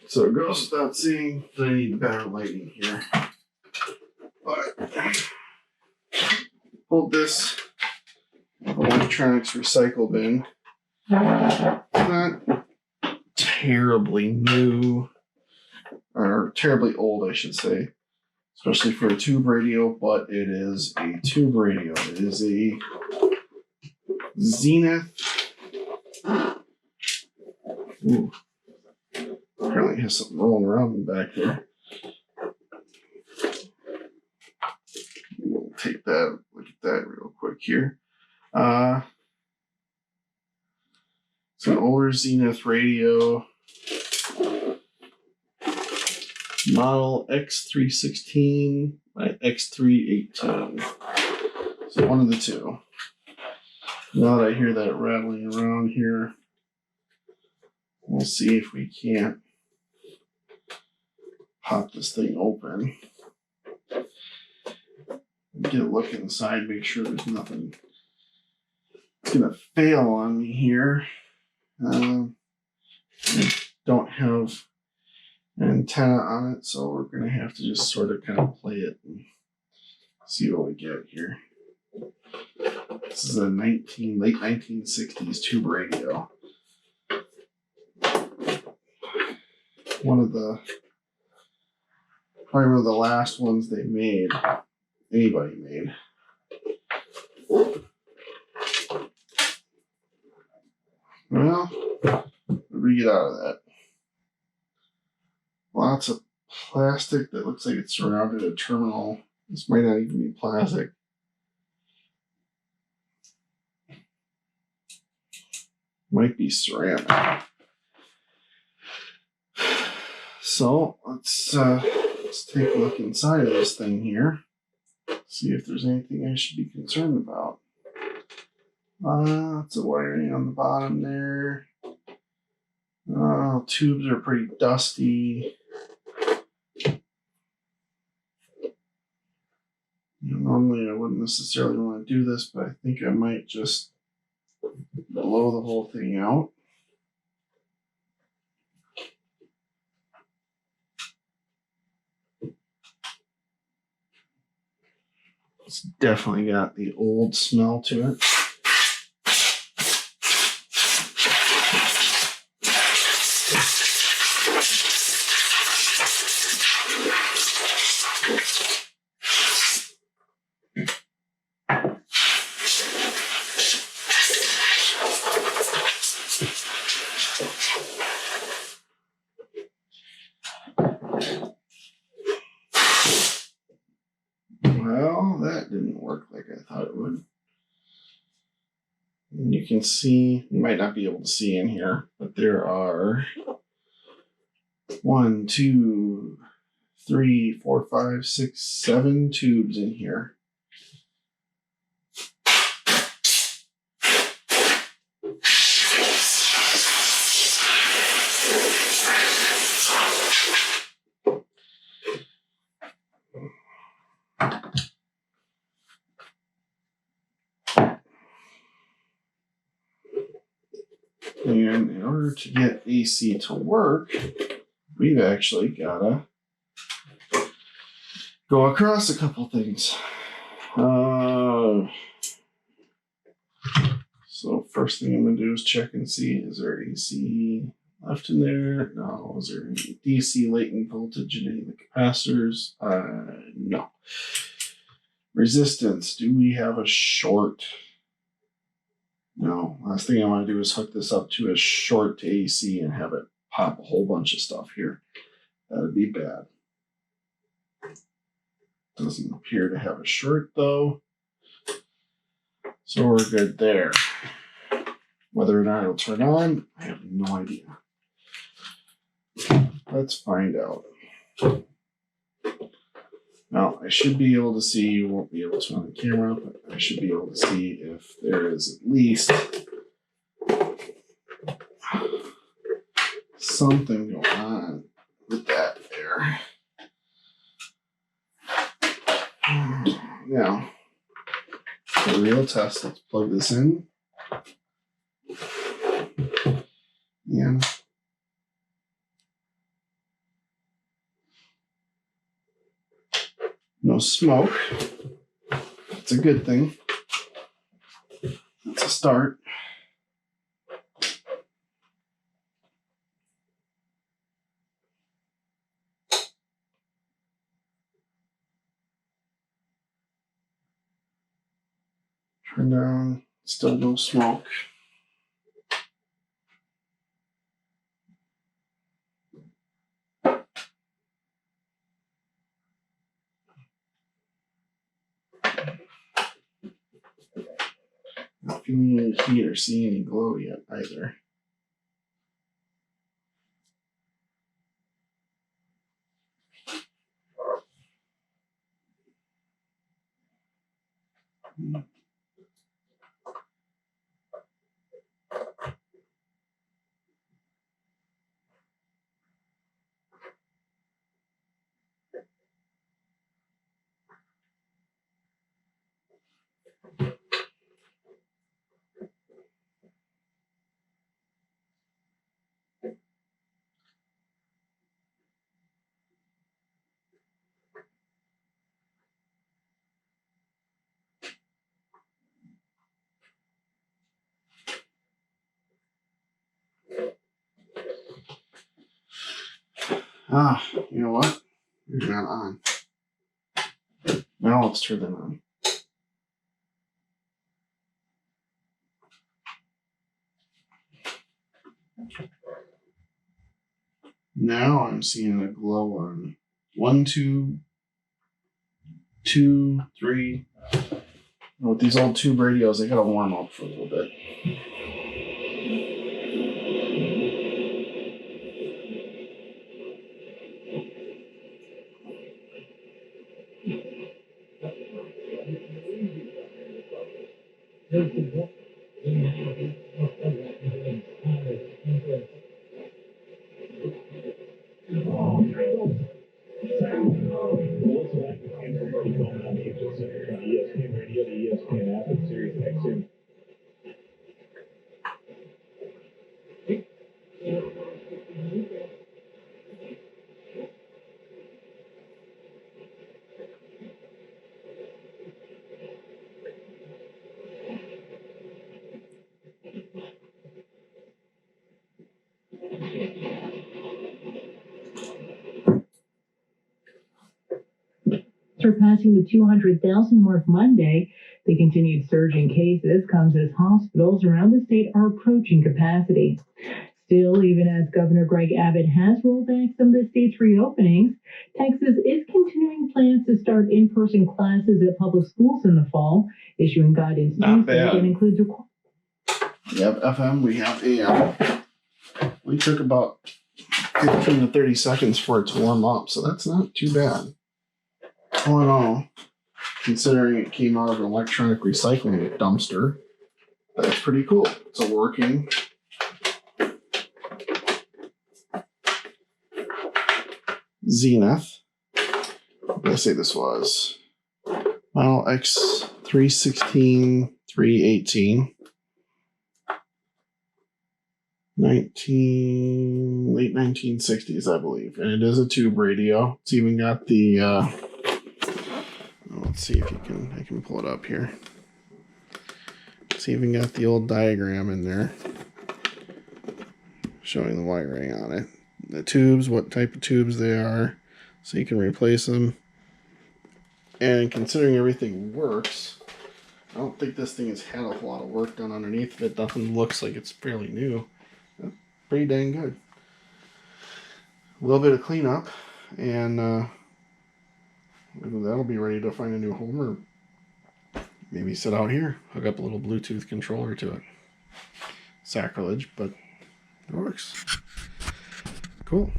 So it goes without saying that I need better lighting here. But pulled this electronics recycle bin. Not terribly new, or terribly old, I should say, especially for a tube radio, but it is a tube radio. It is a Zenith. Ooh. Apparently it has something rolling around in the back there. We'll take that, look at that real quick here. It's an older Zenith radio, model X316 by X318. So one of the two. Now that I hear that rattling around here, we'll see if we can't pop this thing open. Get a look inside, make sure there's nothing that's gonna fail on me here. I don't have an antenna on it, so we're gonna have to just sort of kind of play it and see what we get here. This is a late 1960s tube radio. Probably one of the last ones they made, anybody made. Well, what do we get out of that? Lots of plastic that looks like it surrounded a terminal. This might not even be plastic. Might be ceramic. So let's take a look inside of this thing here. See if there's anything I should be concerned about. Lots of wiring on the bottom there. Tubes are pretty dusty. Normally I wouldn't necessarily want to do this, but I think I might just blow the whole thing out. It's definitely got the old smell to it. Well, that didn't work like I thought it would. And you can see, you might not be able to see in here, but there are 1, 2, 3, 4, 5, 6, 7 tubes in here. And in order to get AC to work, we've actually got to go across a couple things. So first thing I'm going to do is check and see, is there AC left in there? No. Is there any DC latent voltage in any of the capacitors? No. Resistance, do we have a short? No. Last thing I want to do is hook this up to a short to AC and have it pop a whole bunch of stuff here. That would be bad. Doesn't appear to have a short though. So we're good there. Whether or not it'll turn on, I have no idea. Let's find out. Now, I should be able to see, you won't be able to on the camera, but I should be able to see if there is at least something going on with that there. Now, for a real test, let's plug this in. And No smoke. It's a good thing. That's a start. Turn down. Still no smoke. Not feeling any heat or seeing any glow yet either. You know what? You're not on. Now let's turn them on. Now I'm seeing a glow on 1, 2, 2, 3. With these old tube radios, they gotta warm up for a little bit. Surpassing the 200,000 mark Monday, the continued surge in cases comes as hospitals around the state are approaching capacity. Still, even as Governor Greg Abbott has rolled back some of the state's reopenings, Texas is continuing plans to start in-person classes at public schools in the fall, issuing guidance that includes Yep, FM, we have AM. We took about 15 to 30 seconds for it to warm up, so that's not too bad. All in all, considering it came out of an electronic recycling dumpster, that's pretty cool. It's a working Zenith. What did I say this was? Model X316 318. Late 1960s, I believe. And it is a tube radio. It's even got the let's see if I can pull it up here. It's even got the old diagram in there showing the wiring on it. The tubes, what type of tubes they are, so you can replace them. And considering everything works, I don't think this thing has had a whole lot of work done underneath of it. Nothing looks like it's fairly new. Pretty dang good. A little bit of cleanup, and that'll be ready to find a new home, or maybe sit out here, hook up a little Bluetooth controller to it. Sacrilege, but it works. Cool.